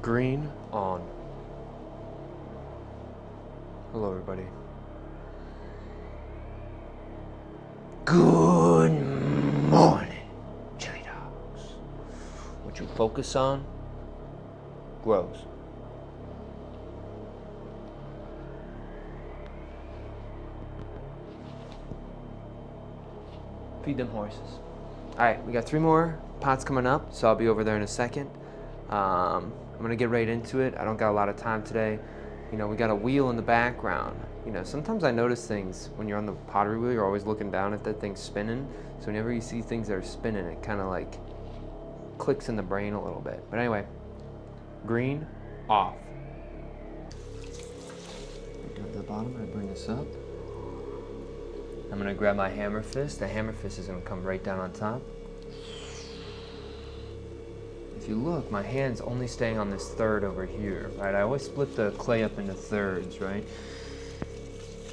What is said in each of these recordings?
Green on. Hello, everybody. Good morning, chili dogs. What you focus on grows. Feed them horses. All right, we got 3 more pots coming up, so I'll be over there in a second. I'm gonna get right into it. I don't got a lot of time today. You know, we got a wheel in the background. You know, sometimes I notice things when you're on the pottery wheel, you're always looking down at that thing spinning. So whenever you see things that are spinning, it kind of like clicks in the brain a little bit. But anyway, green, off. Down to the bottom, I'm gonna bring this up. I'm gonna grab my hammer fist. The hammer fist is gonna come right down on top. If you look, my hand's only staying on this third over here, right? I always split the clay up into thirds, right?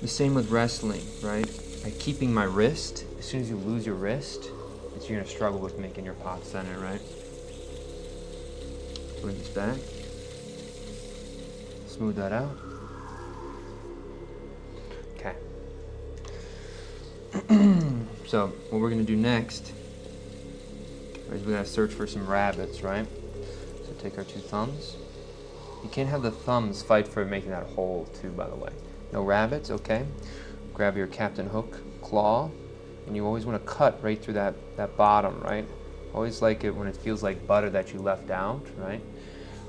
The same with wrestling, right? By keeping my wrist, as soon as you lose your wrist, you're gonna struggle with making your pot center, right? Bring this back. Smooth that out. Okay. So what we're gonna do next is we gotta search for some rabbits, right? So take our 2 thumbs. You can't have the thumbs fight for making that hole too, by the way. No rabbits, okay. Grab your Captain Hook claw, and you always wanna cut right through that bottom, right? Always like it when it feels like butter that you left out, right?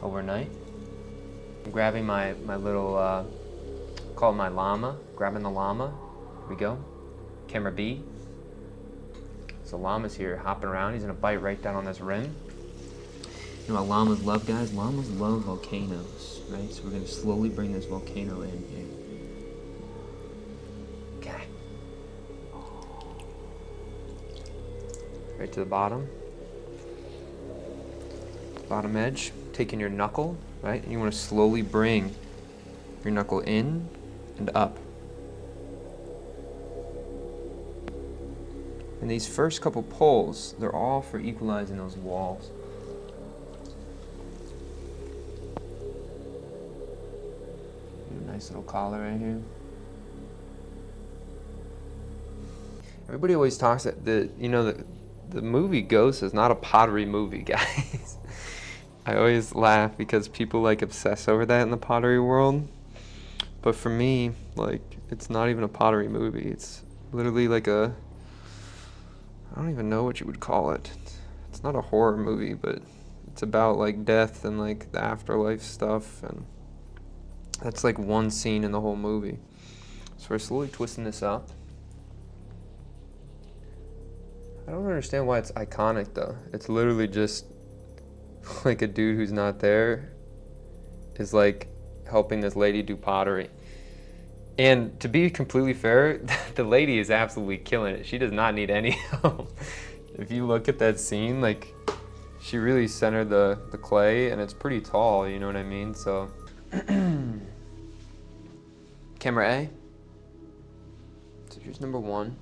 Overnight. I'm grabbing my little, call it my llama. Grabbing the llama, here we go. Camera B. So llama's here, hopping around. He's gonna bite right down on this rim. You know what llamas love, guys? Llamas love volcanoes, right? So we're gonna slowly bring this volcano in here. Okay. Right to the bottom. Bottom edge. Taking your knuckle, right? And you wanna slowly bring your knuckle in and up. And these first couple pulls, they're all for equalizing those walls. Nice little collar right here. Everybody always talks that the movie Ghost is not a pottery movie, guys. I always laugh because people like obsess over that in the pottery world. But for me, like, it's not even a pottery movie. It's literally like I don't even know what you would call it. It's not a horror movie, but it's about like death and like the afterlife stuff, and that's like one scene in the whole movie. So we're slowly twisting this up. I don't understand why it's iconic though. It's literally just like a dude who's not there is like helping this lady do pottery. And to be completely fair, the lady is absolutely killing it. She does not need any help. If you look at that scene, like, she really centered the clay, and it's pretty tall, you know what I mean? So, camera A. So here's number 1.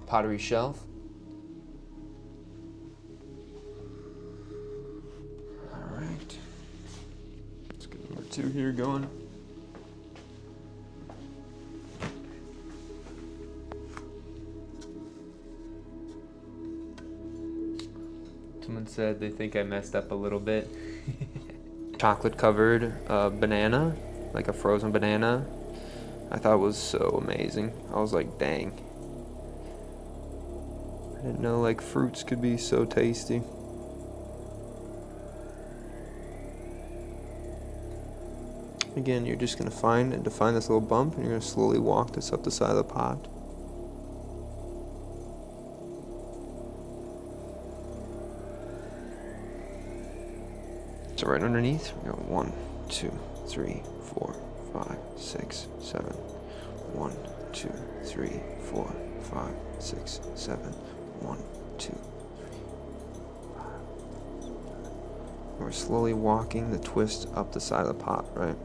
Pottery shelf. All right. Let's get number 2 here going. Someone said they think I messed up a little bit. Chocolate covered banana, like a frozen banana. I thought it was so amazing. I was like, dang. I didn't know like fruits could be so tasty. Again, you're just gonna find and define this little bump, and you're gonna slowly walk this up the side of the pot. So right underneath, we got 1, 2, 3, 4, 5, 6, 7. 1, 2, 3, 4, 5, 6, 7. 1, 2, 3, 5. We're slowly walking the twist up the side of the pot, right?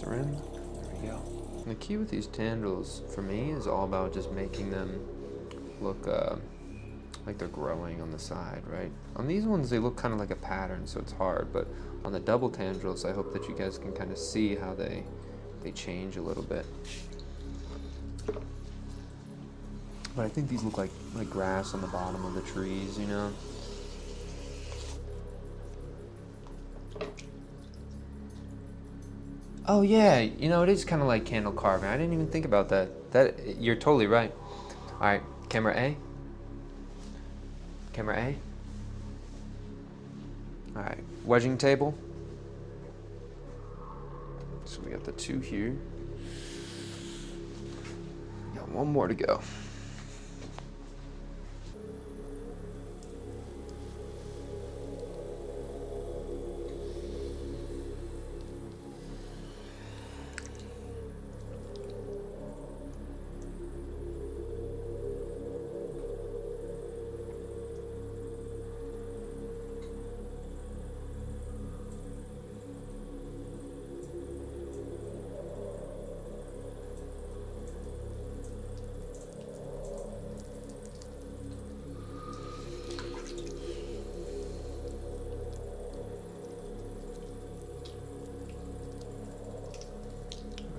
the rim. There we go. And the key with these tendrils, for me, is all about just making them look like they're growing on the side, right? On these ones, they look kind of like a pattern, so it's hard, but on the double tendrils, I hope that you guys can kind of see how they change a little bit. But I think these look like grass on the bottom of the trees, you know? Oh yeah, you know, it is kind of like candle carving. I didn't even think about that. You're totally right. All right, camera A. Camera A. All right, wedging table. So we got the 2 here. Got 1 more to go.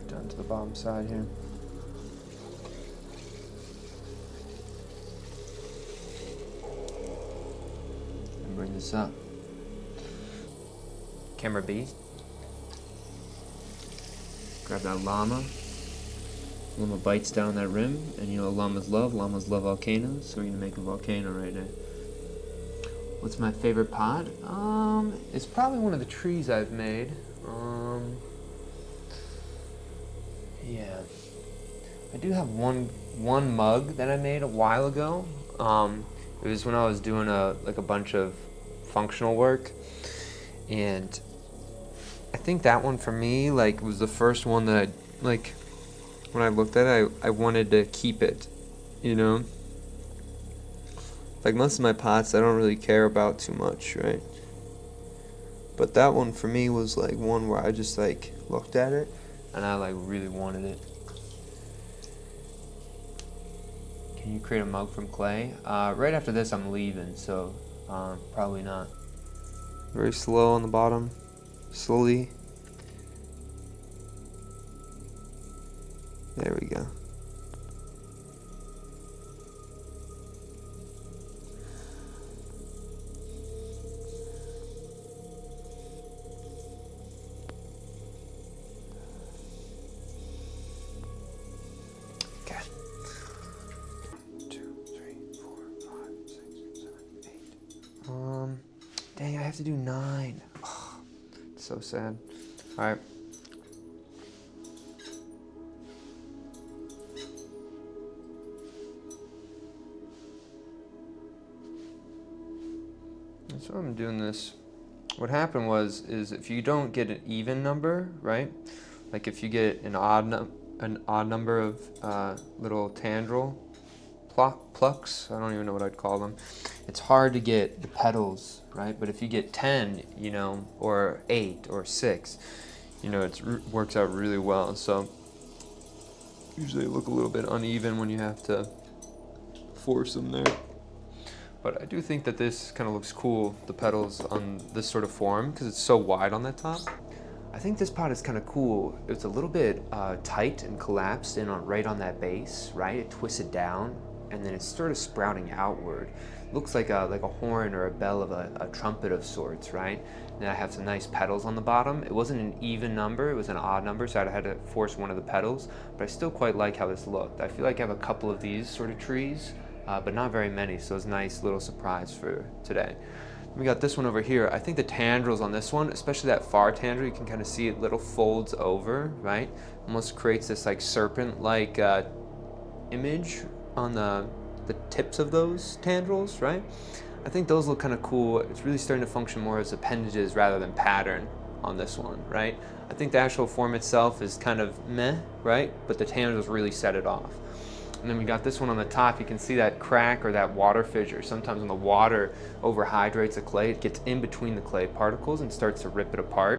Down to the bottom side here. And bring this up. Camera B. Grab that llama. Llama bites down that rim, and you know llamas love volcanoes, so we're gonna make a volcano right now. What's my favorite pot? It's probably one of the trees I've made. Yeah, I do have one mug that I made a while ago. It was when I was doing a bunch of functional work, and I think that one for me was the first one that when I looked at it, I wanted to keep it, you know. Like most of my pots, I don't really care about too much, right? But that one for me was one where I just looked at it and I really wanted it. Can you create a mug from clay? Right after this I'm leaving, so probably not. Very slow on the bottom, slowly. There we go. Dang, I have to do 9. Oh, it's so sad. All right. So I'm doing this. What happened is if you don't get an even number, right? Like if you get an odd number of little tendril plucks, I don't even know what I'd call them. It's hard to get the petals, right? But if you get 10, you know, or 8 or 6, you know, it works out really well. So usually they look a little bit uneven when you have to force them there. But I do think that this kind of looks cool, the petals on this sort of form, because it's so wide on the top. I think this pot is kind of cool. It's a little bit tight and collapsed in right on that base, right? It twisted down, and then it's sort of sprouting outward. Looks like a horn or a bell of a trumpet of sorts, right? And then I have some nice petals on the bottom. It wasn't an even number, it was an odd number, so I had to force one of the petals, but I still quite like how this looked. I feel like I have a couple of these sort of trees, but not very many, so it's a nice little surprise for today. We got this one over here. I think the tendrils on this one, especially that far tendril, you can kind of see it little folds over, right? Almost creates this serpent-like image on the tips of those tendrils, right? I think those look kind of cool. It's really starting to function more as appendages rather than pattern on this one, right? I think the actual form itself is kind of meh, right? But the tendrils really set it off. And then we got this one on the top. You can see that crack or that water fissure. Sometimes when the water overhydrates the clay, it gets in between the clay particles and starts to rip it apart.